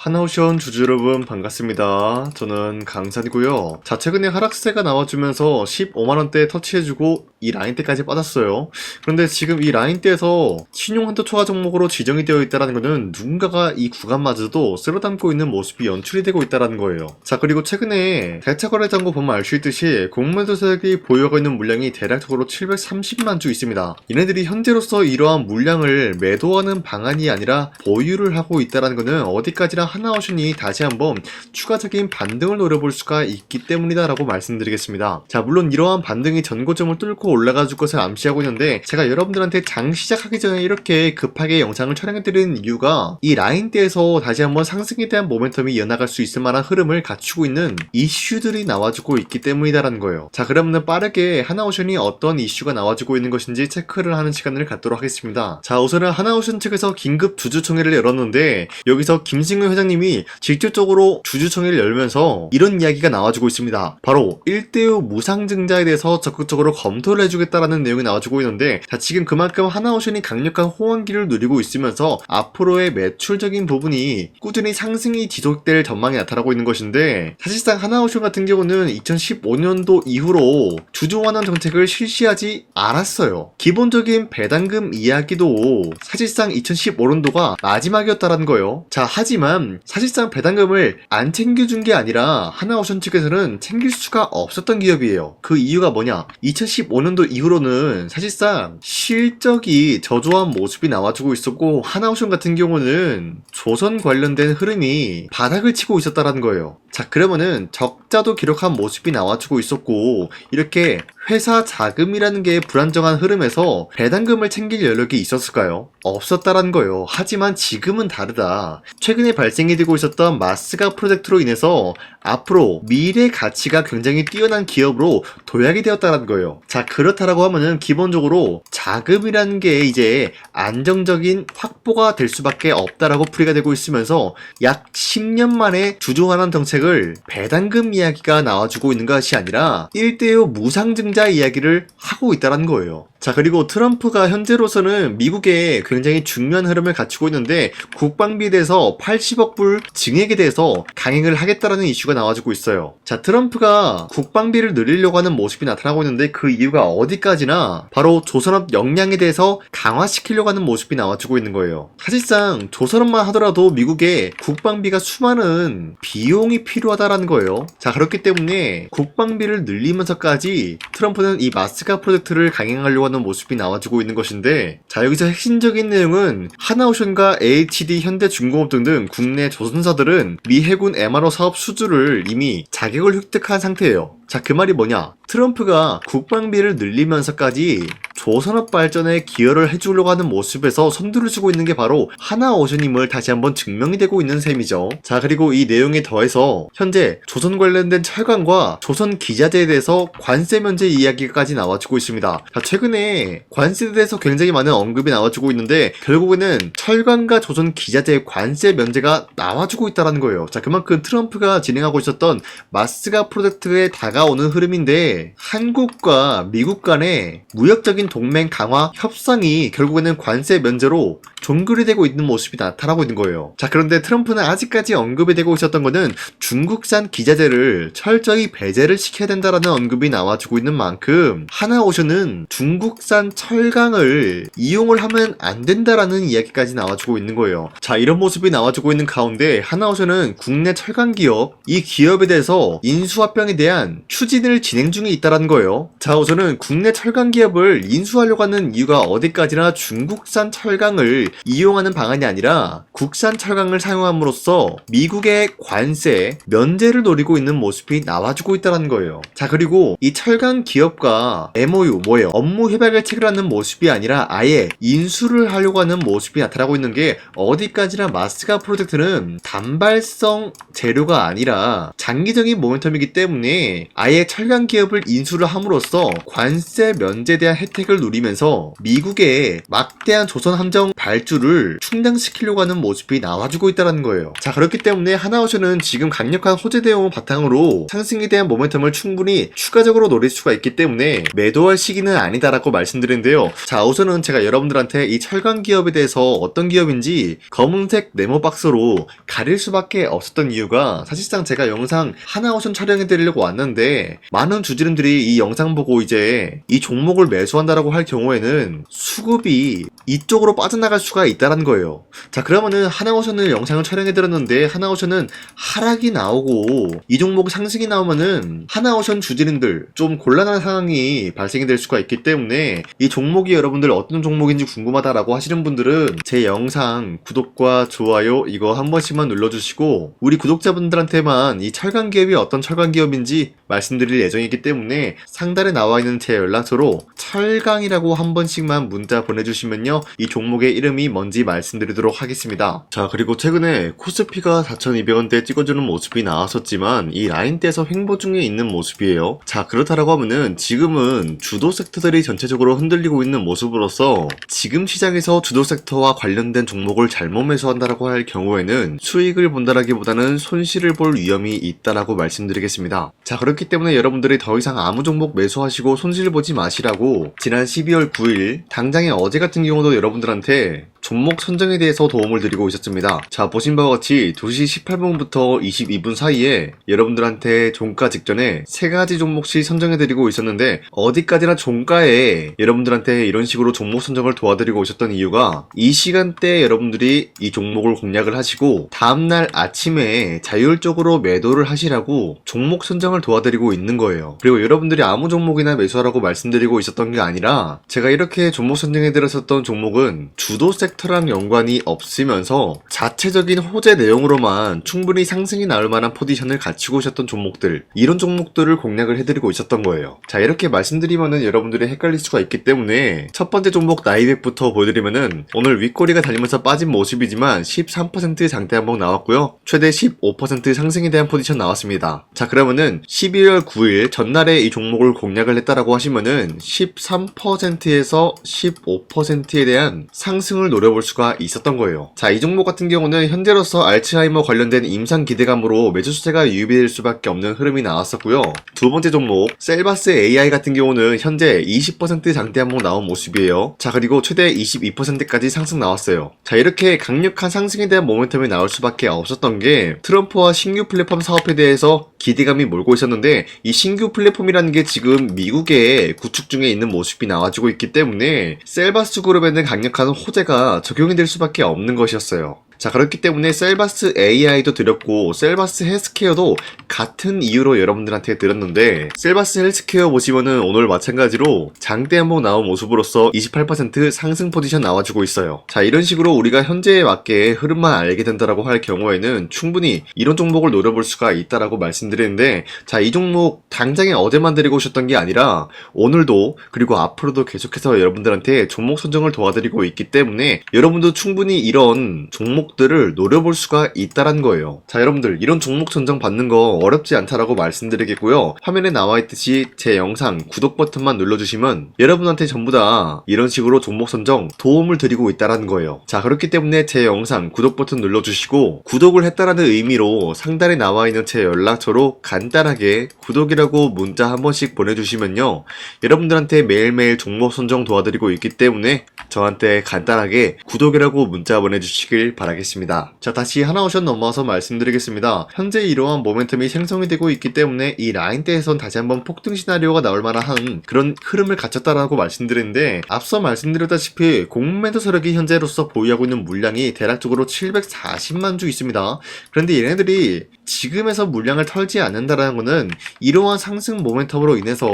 하나오션 주주 여러분 반갑습니다. 저는 강산이고요. 자, 최근에 하락세가 나와주면서 15만원대 터치해주고 이 라인대까지 빠졌어요. 그런데 지금 이 라인대에서 신용 한도 초과 종목으로 지정이 되어 있다는 것은 누군가가 이 구간마저도 쓸어담고 있는 모습이 연출이 되고 있다는 거예요. 자, 그리고 최근에 대차거래장고 보면 알 수 있듯이 공매도세력이 보유하고 있는 물량이 대략적으로 730만 주 있습니다. 얘네들이 현재로서 이러한 물량을 매도하는 방안이 아니라 보유를 하고 있다는 것은 어디까지나 하나오션이 다시 한번 추가적인 반등을 노려볼 수가 있기 때문이다 라고 말씀드리겠습니다. 자, 물론 이러한 반등이 전고점을 뚫고 올라가 줄 것을 암시하고 있는데, 제가 여러분들한테 장 시작하기 전에 이렇게 급하게 영상을 촬영해드리는 이유가 이 라인대에서 다시 한번 상승에 대한 모멘텀이 이어나갈 수 있을 만한 흐름을 갖추고 있는 이슈들이 나와주고 있기 때문이다라는 거예요. 자, 그러면 빠르게 하나오션이 어떤 이슈가 나와주고 있는 것인지 체크를 하는 시간을 갖도록 하겠습니다. 자, 우선은 하나오션 측에서 긴급 주주총회를 열었는데, 여기서 김승현 회장님이 직접적으로 주주총회를 열면서 이런 이야기가 나와주고 있습니다. 바로 1대5 무상증자에 대해서 적극적으로 검토를 해주겠다라는 내용이 나와주고 있는데, 자, 지금 그만큼 하나오션이 강력한 호황기를 누리고 있으면서 앞으로의 매출적인 부분이 꾸준히 상승이 지속될 전망이 나타나고 있는 것인데, 사실상 하나오션 같은 경우는 2015년도 이후로 주주환원 정책을 실시하지 않았어요. 기본적인 배당금 이야기도 사실상 2015년도가 마지막이었다라는 거예요. 자, 하지만 사실상 배당금을 안 챙겨준 게 아니라 하나오션 측에서는 챙길 수가 없었던 기업이에요. 그 이유가 뭐냐? 2015년도 이후로는 사실상 실적이 저조한 모습이 나와주고 있었고, 하나오션 같은 경우는 조선 관련된 흐름이 바닥을 치고 있었다라는 거예요. 자, 그러면은 적자도 기록한 모습이 나와주고 있었고, 이렇게 회사 자금이라는 게 불안정한 흐름에서 배당금을 챙길 여력이 있었을까요? 없었다라는 거예요. 하지만 지금은 다르다. 최근에 발생이 되고 있었던 마스가 프로젝트로 인해서 앞으로 미래 가치가 굉장히 뛰어난 기업으로 도약이 되었다는 거예요. 자, 그렇다라고 하면은 기본적으로 자금이라는 게 이제 안정적인 확보가 될 수밖에 없다라고 풀이가 되고 있으면서 약 10년 만에 주주환원 정책을 배당금 이야기가 나와주고 있는 것이 아니라 1대5 무상증자 이야기를 하고 있다는 거예요. 자, 그리고 트럼프가 현재로서는 미국에 굉장히 중요한 흐름을 갖추고 있는데, 국방비에 대해서 80억 불 증액에 대해서 강행을 하겠다라는 이슈가 나와주고 있어요. 자, 트럼프가 국방비를 늘리려고 하는 모습이 나타나고 있는데, 그 이유가 어디까지나 바로 조선업 역량에 대해서 강화시키려고 하는 모습이 나와주고 있는 거예요. 사실상 조선업만 하더라도 미국에 국방비가 수많은 비용이 필요하다라는 거예요. 자, 그렇기 때문에 국방비를 늘리면서까지 트럼프는 이 마스가 프로젝트를 강행하려고 하는 모습이 나와주고 있는 것인데, 자, 여기서 핵심적인 내용은 하나오션과 AHD, 현대중공업 등등 국내 조선사들은 미 해군 MRO 사업 수주를 이미 자격을 획득한 상태예요. 자, 그 말이 뭐냐? 트럼프가 국방비를 늘리면서까지 조선업 발전에 기여를 해주려고 하는 모습에서 선두를 주고 있는 게 바로 하나오션임을 다시 한번 증명이 되고 있는 셈이죠. 자, 그리고 이 내용에 더해서 현재 조선 관련된 철강과 조선 기자재에 대해서 관세 면제 이야기까지 나와주고 있습니다. 자, 최근에 관세에 대해서 굉장히 많은 언급이 나와주고 있는데, 결국에는 철강과 조선 기자재 관세 면제가 나와주고 있다는 거예요. 자, 그만큼 트럼프가 진행하고 있었던 마스가 프로젝트에 다가오는 흐름인데, 한국과 미국 간의 무역적인 동맹 강화 협상이 결국에는 관세 면제로 종결이 되고 있는 모습이 나타나고 있는 거예요. 자, 그런데 트럼프는 아직까지 언급이 되고 있었던 거는 중국산 기자재를 철저히 배제를 시켜야 된다라는 언급이 나와주고 있는 만큼 하나오션은 중국산 철강을 이용을 하면 안 된다라는 이야기까지 나와주고 있는 거예요. 자, 이런 모습이 나와주고 있는 가운데 하나오션은 국내 철강 기업, 이 기업에 대해서 인수합병에 대한 추진을 진행 중에 있다라는 거예요. 자, 우선은 국내 철강 기업을 인수하려고 하는 이유가 어디까지나 중국산 철강을 이용하는 방안이 아니라 국산 철강을 사용함으로써 미국의 관세 면제를 노리고 있는 모습이 나와주고 있다는 거예요. 자, 그리고 이 철강 기업과 MOU 뭐예요? 업무 협약을 체결하는 모습이 아니라 아예 인수를 하려고 하는 모습이 나타나고 있는 게, 어디까지나 마스가 프로젝트는 단발성 재료가 아니라 장기적인 모멘텀이기 때문에 아예 철강 기업을 기업을 인수를 함으로써 관세 면제에 대한 혜택을 누리면서 미국의 막대한 조선 함정 발주를 충당시키려고 하는 모습이 나와주고 있다는 거예요. 자, 그렇기 때문에 하나오션은 지금 강력한 호재 대응을 바탕으로 상승에 대한 모멘텀을 충분히 추가적으로 노릴 수가 있기 때문에 매도할 시기는 아니다라고 말씀드리는데요. 자, 우선은 제가 여러분들한테 이 철강 기업에 대해서 어떤 기업인지 검은색 네모 박스로 가릴 수밖에 없었던 이유가, 사실상 제가 영상 하나오션 촬영해 드리려고 왔는데 많은 주주님들이 이 영상 보고 이제 이 종목을 매수한다라고 할 경우에는 수급이 이쪽으로 빠져나갈 수가 있다는 거예요. 자, 그러면은 하나오션을 영상을 촬영해 드렸는데 하나오션은 하락이 나오고 이 종목 상승이 나오면은 하나오션 주주님들 좀 곤란한 상황이 발생이 될 수가 있기 때문에 이 종목이 여러분들 어떤 종목인지 궁금하다라고 하시는 분들은 제 영상 구독과 좋아요 이거 한 번씩만 눌러주시고, 우리 구독자분들한테만 이 철강 기업이 어떤 철강 기업인지 말씀드릴 예정이기 때문에 상단에 나와 있는 제 연락처로 철강이라고 한 번씩만 문자 보내주시면요, 이 종목의 이름이 뭔지 말씀드리도록 하겠습니다. 자, 그리고 최근에 코스피가 4,200원대 찍어주는 모습이 나왔었지만 이 라인대에서 횡보 중에 있는 모습이에요. 자, 그렇다라고 하면은 지금은 주도 섹터들이 전체적으로 흔들리고 있는 모습으로서 지금 시장에서 주도 섹터와 관련된 종목을 잘못 매수한다라고 할 경우에는 수익을 본다라기보다는 손실을 볼 위험이 있다라고 말씀드리겠습니다. 자, 그렇기 때문에 여러분들이 더 이상 아무 종목 매수하시고 손실 보지 마시라고 지난 12월 9일 당장의 어제 같은 경우도 여러분들한테 종목 선정에 대해서 도움을 드리고 있었습니다. 자, 보신 바와 같이 2시 18분부터 22분 사이에 여러분들한테 종가 직전에 3가지 종목씩 선정해드리고 있었는데, 어디까지나 종가에 여러분들한테 이런 식으로 종목 선정을 도와드리고 있었던 이유가 이 시간대에 여러분들이 이 종목을 공략을 하시고 다음날 아침에 자율적으로 매도를 하시라고 종목 선정을 도와드리고 있는 거예요. 그리고 여러분들이 아무 종목이나 매수하라고 말씀드리고 있었던 게 아니라, 제가 이렇게 종목 선정해드렸었던 종목은 주도 섹터랑 연관이 없으면서 자체적인 호재 내용으로만 충분히 상승이 나올 만한 포지션을 갖추고 있었던 종목들, 이런 종목들을 공략을 해드리고 있었던 거예요. 자, 이렇게 말씀드리면은 여러분들이 헷갈릴 수가 있기 때문에 첫 번째 종목 나이백부터 보여드리면은 오늘 윗꼬리가 달리면서 빠진 모습이지만 13% 장대 한번 나왔고요, 최대 15% 상승에 대한 포지션 나왔습니다. 자, 그러면은 12월 9일 전날에 이 종목을 공략을 했다라고 하시면은 13%에서 15%에 대한 상승을 노려볼 수가 있었던 거예요. 자, 이 종목 같은 경우는 현재로서 알츠하이머 관련된 임상 기대감으로 매수 수세가 유입될 수밖에 없는 흐름이 나왔었고요. 두 번째 종목 셀바스 AI 같은 경우는 현재 20% 장대 한번 나온 모습이에요. 자, 그리고 최대 22%까지 상승 나왔어요. 자, 이렇게 강력한 상승에 대한 모멘텀이 나올 수밖에 없었던 게 트럼프와 신규 플랫폼 사업에 대해서 기대감이 몰고 있었는데, 이 신규 플랫폼이라는 게 지금 미국에 구축 중에 있는 모습이 나와주고 있기 때문에 셀바스 그룹에는 강력한 호재가 적용이 될 수밖에 없는 것이었어요. 자, 그렇기 때문에 셀바스 AI도 드렸고 셀바스 헬스케어도 같은 이유로 여러분들한테 드렸는데, 셀바스 헬스케어 보시면은 오늘 마찬가지로 장대 한번 나온 모습으로서 28% 상승 포지션 나와주고 있어요. 자, 이런 식으로 우리가 현재에 맞게 흐름만 알게 된다라고 할 경우에는 충분히 이런 종목을 노려볼 수가 있다라고 말씀드리는데, 자, 이 종목 당장에 어제만 드리고 오셨던 게 아니라 오늘도 그리고 앞으로도 계속해서 여러분들한테 종목 선정을 도와드리고 있기 때문에 여러분도 충분히 이런 종목들을 노려볼 수가 있다는 거예요. 자, 여러분들 이런 종목 선정 받는 거 어렵지 않다라고 말씀드리겠고요. 화면에 나와 있듯이 제 영상 구독 버튼만 눌러주시면 여러분한테 전부 다 이런 식으로 종목 선정 도움을 드리고 있다는 거예요. 자, 그렇기 때문에 제 영상 구독 버튼 눌러주시고 구독을 했다라는 의미로 상단에 나와 있는 제 연락처로 간단하게 구독이라고 문자 한 번씩 보내주시면요, 여러분들한테 매일매일 종목 선정 도와드리고 있기 때문에 저한테 간단하게 구독이라고 문자 보내주시길 바라겠습니다. 자, 다시 하나오션 넘어와서 말씀드리겠습니다. 현재 이러한 모멘텀이 생성이 되고 있기 때문에 이 라인대에선 다시 한번 폭등 시나리오가 나올 만한 그런 흐름을 갖췄다라고 말씀드렸는데, 앞서 말씀드렸다시피 공매도 세력이 현재로서 보유하고 있는 물량이 대략적으로 740만 주 있습니다. 그런데 얘네들이 지금에서 물량을 털지 않는다라는 것은 이러한 상승 모멘텀으로 인해서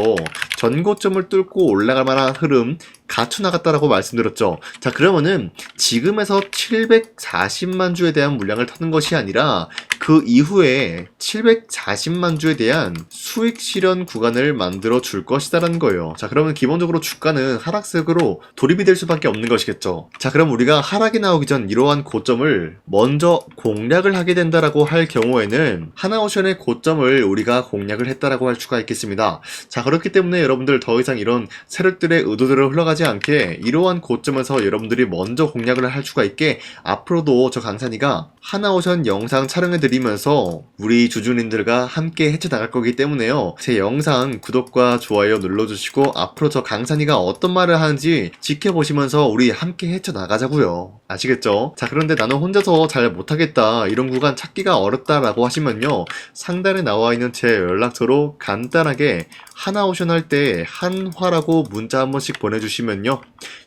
전고점을 뚫고 올라갈 만한 흐름 갖춰 나갔다라고 말씀드렸죠. 자, 그러면은 지금에서 740만 주에 대한 물량을 타는 것이 아니라 그 이후에 740만 주에 대한 수익 실현 구간을 만들어 줄 것이다라는 거예요. 자, 그러면 기본적으로 주가는 하락세로 돌입이 될 수밖에 없는 것이겠죠. 자, 그럼 우리가 하락이 나오기 전 이러한 고점을 먼저 공략을 하게 된다라고 할 경우에는 하나오션의 고점을 우리가 공략을 했다라고 할 수가 있겠습니다. 자, 그렇기 때문에 여러분들 더 이상 이런 세력들의 의도대로 흘러가지 않게 이러한 고점에서 여러분들이 먼저 공략을 할 수가 있게 앞으로도 저 강산이가 하나오션 영상 촬영해드리면서 우리 주주님들과 함께 헤쳐나갈 거기 때문에요. 제 영상 구독과 좋아요 눌러주시고 앞으로 저 강산이가 어떤 말을 하는지 지켜보시면서 우리 함께 헤쳐나가자고요. 아시겠죠? 자, 그런데 나는 혼자서 잘 못하겠다, 이런 구간 찾기가 어렵다라고 하시면요, 상단에 나와있는 제 연락처로 간단하게 하나오션 할 때 한화라고 문자 한 번씩 보내주시면요,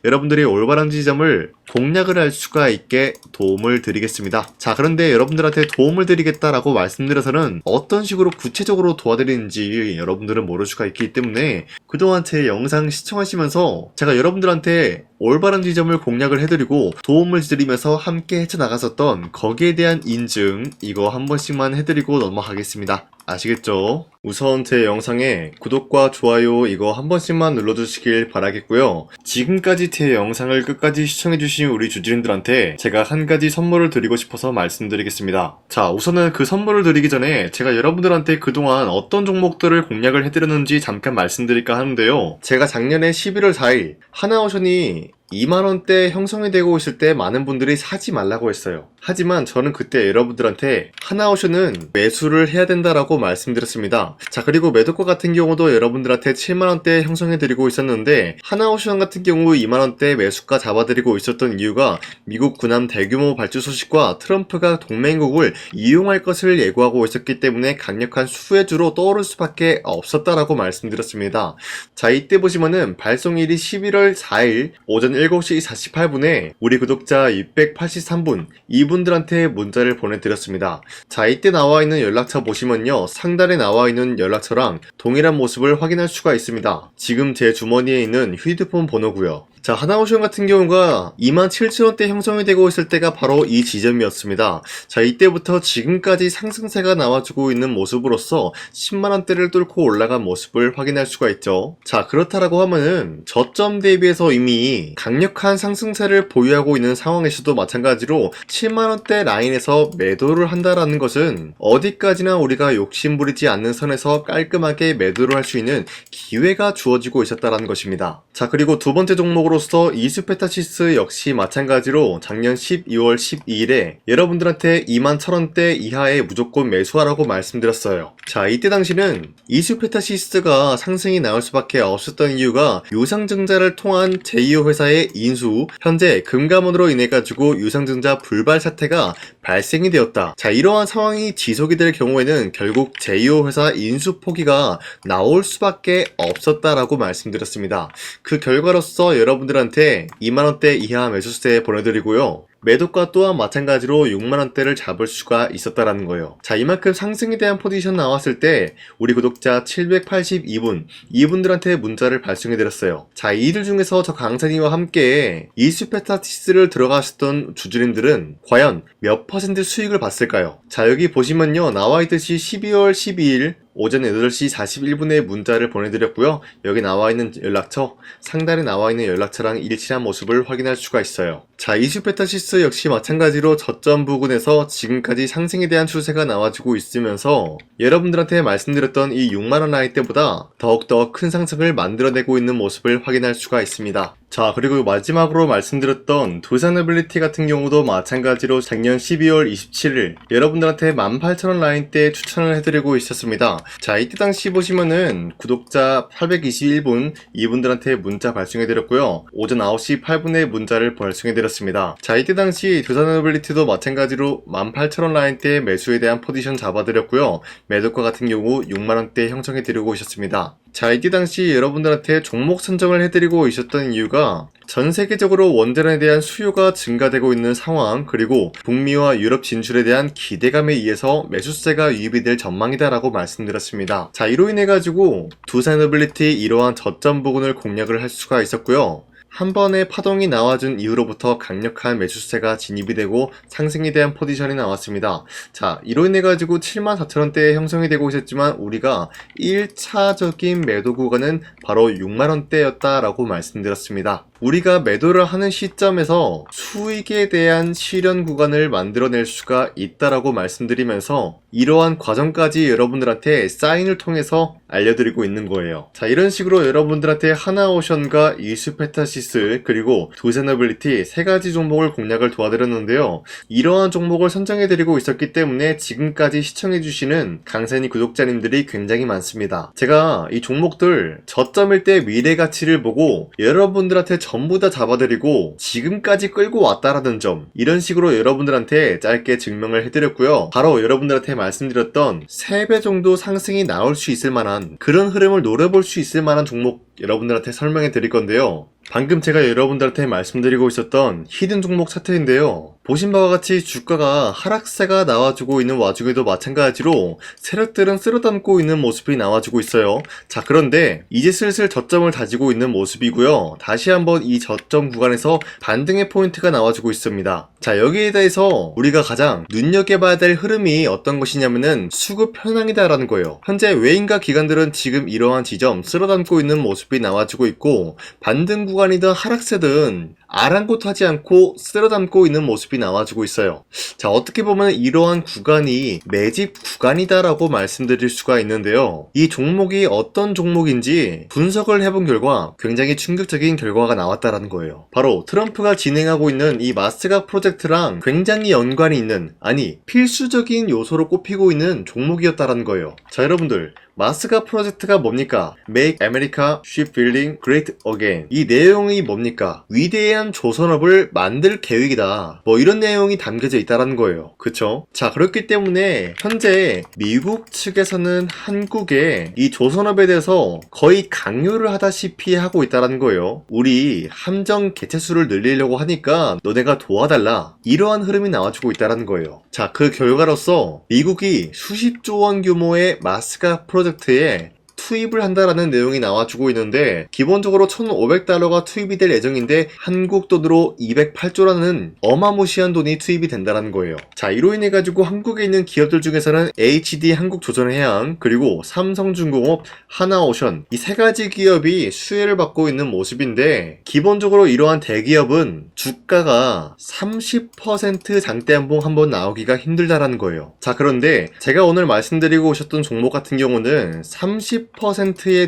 여러분들이 올바른 지점을 공략을 할 수가 있게 도움을 드리겠습니다. 자, 그런데 여러분들한테 도움을 드리겠다라고 말씀드려서는 어떤 식으로 구체적으로 도와드리는지 여러분들은 모를 수가 있기 때문에 그동안 제 영상 시청하시면서 제가 여러분들한테 올바른 지점을 공략을 해드리고 도움을 드리면서 함께 헤쳐나갔었던 거기에 대한 인증, 이거 한 번씩만 해드리고 넘어가겠습니다. 아시겠죠? 우선 제 영상에 구독과 좋아요 이거 한 번씩만 눌러주시길 바라겠고요. 지금까지 제 영상을 끝까지 시청해주신 우리 주주님들한테 제가 한 가지 선물을 드리고 싶어서 말씀드리겠습니다. 자, 우선은 그 선물을 드리기 전에 제가 여러분들한테 그동안 어떤 종목들을 공략을 해드렸는지 잠깐 말씀드릴까 하는데요. 제가 작년에 11월 4일 하나오션이 2만원대 형성이 되고 있을 때 많은 분들이 사지 말라고 했어요. 하지만 저는 그때 여러분들한테 하나오션은 매수를 해야 된다라고 말씀드렸습니다. 자, 그리고 매도가 같은 경우도 여러분들한테 7만원대 형성해드리고 있었는데 하나오션 같은 경우 2만원대 매수가 잡아드리고 있었던 이유가 미국 군함 대규모 발주 소식과 트럼프가 동맹국을 이용할 것을 예고하고 있었기 때문에 강력한 수혜주로 떠오를 수밖에 없었다라고 말씀드렸습니다. 자, 이때 보시면은 발송일이 11월 4일 오전 7시 48분에 우리 구독자 283분 이분들한테 문자를 보내드렸습니다. 자, 이때 나와있는 연락처 보시면요, 상단에 나와있는 연락처랑 동일한 모습을 확인할 수가 있습니다. 지금 제 주머니에 있는 휴대폰 번호고요. 자, 하나오션 같은 경우가 27,000원대 형성이 되고 있을 때가 바로 이 지점이었습니다. 자, 이때부터 지금까지 상승세가 나와주고 있는 모습으로서 10만원대를 뚫고 올라간 모습을 확인할 수가 있죠. 자, 그렇다라고 하면은 저점 대비해서 이미 강력한 상승세를 보유하고 있는 상황에서도 마찬가지로 7만원대 라인에서 매도를 한다라는 것은 어디까지나 우리가 욕심부리지 않는 선에서 깔끔하게 매도를 할 수 있는 기회가 주어지고 있었다라는 것입니다. 자, 그리고 두 번째 종목으로서 이수페타시스 역시 마찬가지로 작년 12월 12일에 여러분들한테 21,000원대 이하에 무조건 매수하라고 말씀드렸어요. 자, 이때 당시는 이수페타시스가 상승이 나올 수밖에 없었던 이유가 유상증자를 통한 제2호 회사의 인수, 현재 금감원으로 인해 가지고 유상증자 불발 사태가 발생이 되었다. 자, 이러한 상황이 지속이 될 경우에는 결국 제2호 회사 인수 포기가 나올 수밖에 없었다라고 말씀드렸습니다. 그 결과로서 여러분들한테 2만원대 이하 매수세 보내드리고요, 매도가 또한 마찬가지로 6만원대를 잡을 수가 있었다라는 거예요. 자, 이만큼 상승에 대한 포지션 나왔을 때 우리 구독자 782분 이분들한테 문자를 발송해드렸어요. 자, 이들 중에서 저 강산이와 함께 이수페타시스를 들어가셨던 주주님들은 과연 몇 퍼센트 수익을 봤을까요? 자, 여기 보시면요, 나와있듯이 12월 12일 오전 8시 41분에 문자를 보내드렸고요. 여기 나와있는 연락처, 상단에 나와있는 연락처랑 일치한 모습을 확인할 수가 있어요. 자, 이수페타시스 역시 마찬가지로 저점 부근에서 지금까지 상승에 대한 추세가 나와주고 있으면서 여러분들한테 말씀드렸던 이 6만원 라인 때보다 더욱더 큰 상승을 만들어내고 있는 모습을 확인할 수가 있습니다. 자, 그리고 마지막으로 말씀드렸던 두산에빌리티 같은 경우도 마찬가지로 작년 12월 27일 여러분들한테 18,000원 라인 때 추천을 해드리고 있었습니다. 자, 이때 당시 보시면은 구독자 821분 이분들한테 문자 발송해드렸고요, 오전 9시 8분에 문자를 발송해드렸습니다. 자, 이때 당시 두산에빌리티도 마찬가지로 18,000원 라인 때 매수에 대한 포지션 잡아드렸고요, 매도가 같은 경우 6만원대 형성해드리고 있었습니다. 자, 이때 당시 여러분들한테 종목 선정을 해드리고 있었던 이유가 전 세계적으로 원전에 대한 수요가 증가되고 있는 상황, 그리고 북미와 유럽 진출에 대한 기대감에 의해서 매수세가 유입이 될 전망이다라고 말씀드렸습니다. 자, 이로 인해 가지고 두산노빌리티 이러한 저점 부근을 공략을 할 수가 있었고요. 한 번의 파동이 나와준 이후로부터 강력한 매수세가 진입이 되고 상승에 대한 포지션이 나왔습니다. 자, 이로 인해 가지고 74,000원대에 형성이 되고 있었지만 우리가 1차적인 매도 구간은 바로 6만원대였다라고 말씀드렸습니다. 우리가 매도를 하는 시점에서 수익에 대한 실현 구간을 만들어낼 수가 있다라고 말씀드리면서 이러한 과정까지 여러분들한테 사인을 통해서 알려드리고 있는 거예요. 자, 이런 식으로 여러분들한테 하나오션과 이슈페타시스 그리고 두산노빌리티 세 가지 종목을 공략을 도와드렸는데요. 이러한 종목을 선정해드리고 있었기 때문에 지금까지 시청해주시는 강산이 구독자님들이 굉장히 많습니다. 제가 이 종목들 저점일 때 미래 가치를 보고 여러분들한테 전부 다 잡아드리고 지금까지 끌고 왔다라는 점, 이런 식으로 여러분들한테 짧게 증명을 해드렸고요. 바로 여러분들한테 말씀드렸던 3배 정도 상승이 나올 수 있을 만한 그런 흐름을 노려볼 수 있을 만한 종목 여러분들한테 설명해 드릴 건데요. 방금 제가 여러분들한테 말씀드리고 있었던 히든 종목 차트인데요. 보신 바와 같이 주가가 하락세가 나와주고 있는 와중에도 마찬가지로 세력들은 쓸어담고 있는 모습이 나와주고 있어요. 자, 그런데 이제 슬슬 저점을 다지고 있는 모습이고요. 다시 한번 이 저점 구간에서 반등의 포인트가 나와주고 있습니다. 자, 여기에 대해서 우리가 가장 눈여겨봐야 될 흐름이 어떤 것이냐면은 수급 현황이다라는 거예요. 현재 외인과 기관들은 지금 이러한 지점 쓸어담고 있는 모습이 나와주고 있고, 반등 구간이든 하락세든 아랑곳하지 않고 쓸어담고 있는 모습이 나와주고 있어요. 자, 어떻게 보면 이러한 구간이 매집 구간이다라고 말씀드릴 수가 있는데요. 이 종목이 어떤 종목인지 분석을 해본 결과 굉장히 충격적인 결과가 나왔다라는 거예요. 바로 트럼프가 진행하고 있는 이 마스가 프로젝트랑 굉장히 연관이 있는, 아니 필수적인 요소로 꼽히고 있는 종목이었다라는 거예요. 자, 여러분들, 마스가 프로젝트가 뭡니까? Make America Shipbuilding Great Again. 이 내용이 뭡니까? 위대한 조선업을 만들 계획이다. 뭐 이런 내용이 담겨져 있다라는 거예요. 그쵸? 자, 그렇기 때문에 현재 미국 측에서는 한국에 이 조선업에 대해서 거의 강요를 하다시피 하고 있다라는 거예요. 우리 함정 개체수를 늘리려고 하니까 너네가 도와달라. 이러한 흐름이 나와주고 있다라는 거예요. 자, 그 결과로서 미국이 수십조 원 규모의 마스가 프로젝트에 투입을 한다라는 내용이 나와주고 있는데, 기본적으로 1,500달러가 투입이 될 예정인데 한국 돈으로 208조라는 어마무시한 돈이 투입이 된다는 거예요. 자, 이로 인해 가지고 한국에 있는 기업들 중에서는 HD 한국조선해양, 그리고 삼성중공업, 하나오션, 이 세 가지 기업이 수혜를 받고 있는 모습인데, 기본적으로 이러한 대기업은 주가가 30% 장대한봉 한번 나오기가 힘들다라는 거예요. 자, 그런데 제가 오늘 말씀드리고 오셨던 종목 같은 경우는 30%에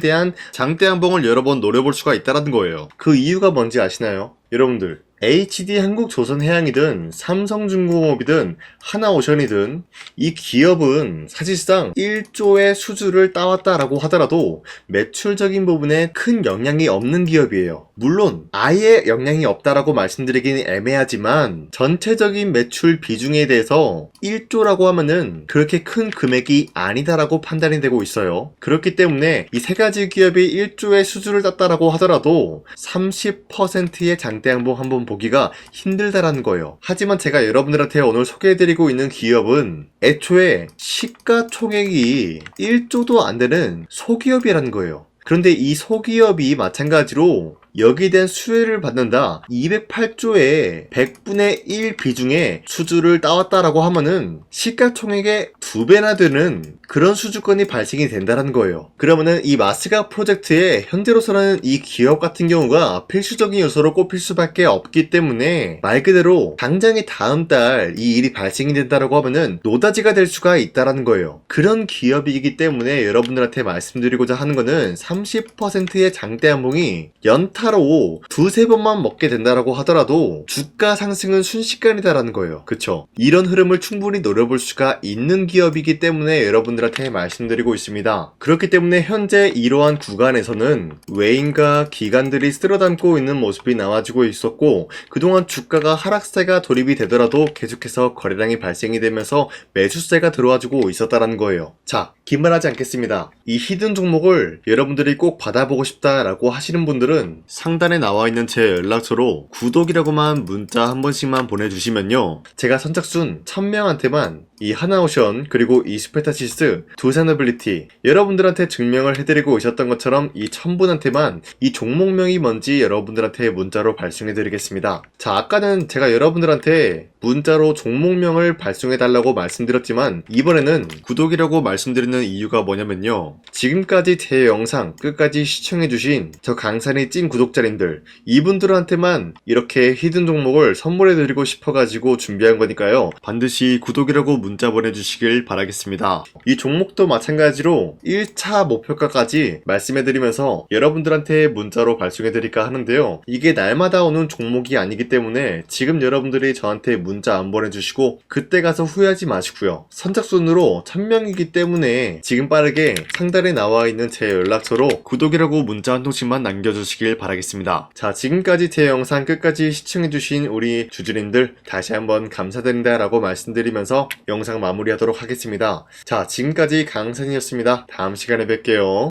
대한 장대한봉을 여러 번 노려볼 수가 있다는 거예요. 그 이유가 뭔지 아시나요? 여러분들, HD 한국조선해양이든 삼성중공업이든 하나오션이든 이 기업은 사실상 1조의 수주를 따왔다라고 하더라도 매출적인 부분에 큰 영향이 없는 기업이에요. 물론 아예 영향이 없다라고 말씀드리기는 애매하지만 전체적인 매출 비중에 대해서 1조라고 하면은 그렇게 큰 금액이 아니다라고 판단이 되고 있어요. 그렇기 때문에 이 세 가지 기업이 1조의 수주를 땄다라고 하더라도 30%의 장대양봉 한번 보기가 힘들다라는 거예요. 하지만 제가 여러분들한테 오늘 소개해드리고 있는 기업은 애초에 시가총액이 1조도 안 되는 소기업이라는 거예요. 그런데 이 소기업이 마찬가지로 여기에 대한 수혜를 받는다, 208조의 100분의 1 비중의 수주를 따왔다라고 하면은 시가총액의 2배나 되는 그런 수주권이 발생이 된다는 거예요. 그러면은 이 마스가 프로젝트에 현재로서는 이 기업 같은 경우가 필수적인 요소로 꼽힐 수밖에 없기 때문에 말 그대로 당장에 다음 달 이 일이 발생이 된다라고 하면은 노다지가 될 수가 있다라는 거예요. 그런 기업이기 때문에 여러분들한테 말씀드리고자 하는 거는 30%의 장대한봉이 연타 하루 두세 번만 먹게 된다라고 하더라도 주가 상승은 순식간이다라는 거예요. 그쵸? 이런 흐름을 충분히 노려볼 수가 있는 기업이기 때문에 여러분들한테 말씀드리고 있습니다. 그렇기 때문에 현재 이러한 구간에서는 외인과 기관들이 쓸어담고 있는 모습이 나와주고 있었고, 그동안 주가가 하락세가 돌입이 되더라도 계속해서 거래량이 발생이 되면서 매수세가 들어와주고 있었다라는 거예요. 자, 긴말하지 않겠습니다. 이 히든 종목을 여러분들이 꼭 받아보고 싶다라고 하시는 분들은 상단에 나와 있는 제 연락처로 구독이라고만 문자 한 번씩만 보내주시면요, 제가 선착순 1000명한테만 이 하나오션 그리고 이 스페타시스 두 사너빌리티 여러분들한테 증명을 해드리고 있었던 것처럼 이 1000분한테만 이 종목명이 뭔지 여러분들한테 문자로 발송해드리겠습니다. 자, 아까는 제가 여러분들한테 문자로 종목명을 발송해달라고 말씀드렸지만 이번에는 구독이라고 말씀드리는 이유가 뭐냐면요, 지금까지 제 영상 끝까지 시청해주신 저 강산이 찐 구독자님들, 이분들한테만 이렇게 히든 종목을 선물해드리고 싶어가지고 준비한 거니까요, 반드시 구독이라고 문자 보내주시길 바라겠습니다. 이 종목도 마찬가지로 1차 목표가까지 말씀해드리면서 여러분들한테 문자로 발송해드릴까 하는데요, 이게 날마다 오는 종목이 아니기 때문에 지금 여러분들이 저한테 문자 안 보내주시고 그때 가서 후회하지 마시고요, 선착순으로 1000명이기 때문에 지금 빠르게 상단에 나와 있는 제 연락처로 구독이라고 문자 한 통씩만 남겨주시길 바라겠습니다. 자, 지금까지 제 영상 끝까지 시청해주신 우리 주주님들 다시 한번 감사드린다 라고 말씀드리면서 영상 마무리하도록 하겠습니다. 자, 지금까지 강산이었습니다. 다음 시간에 뵐게요.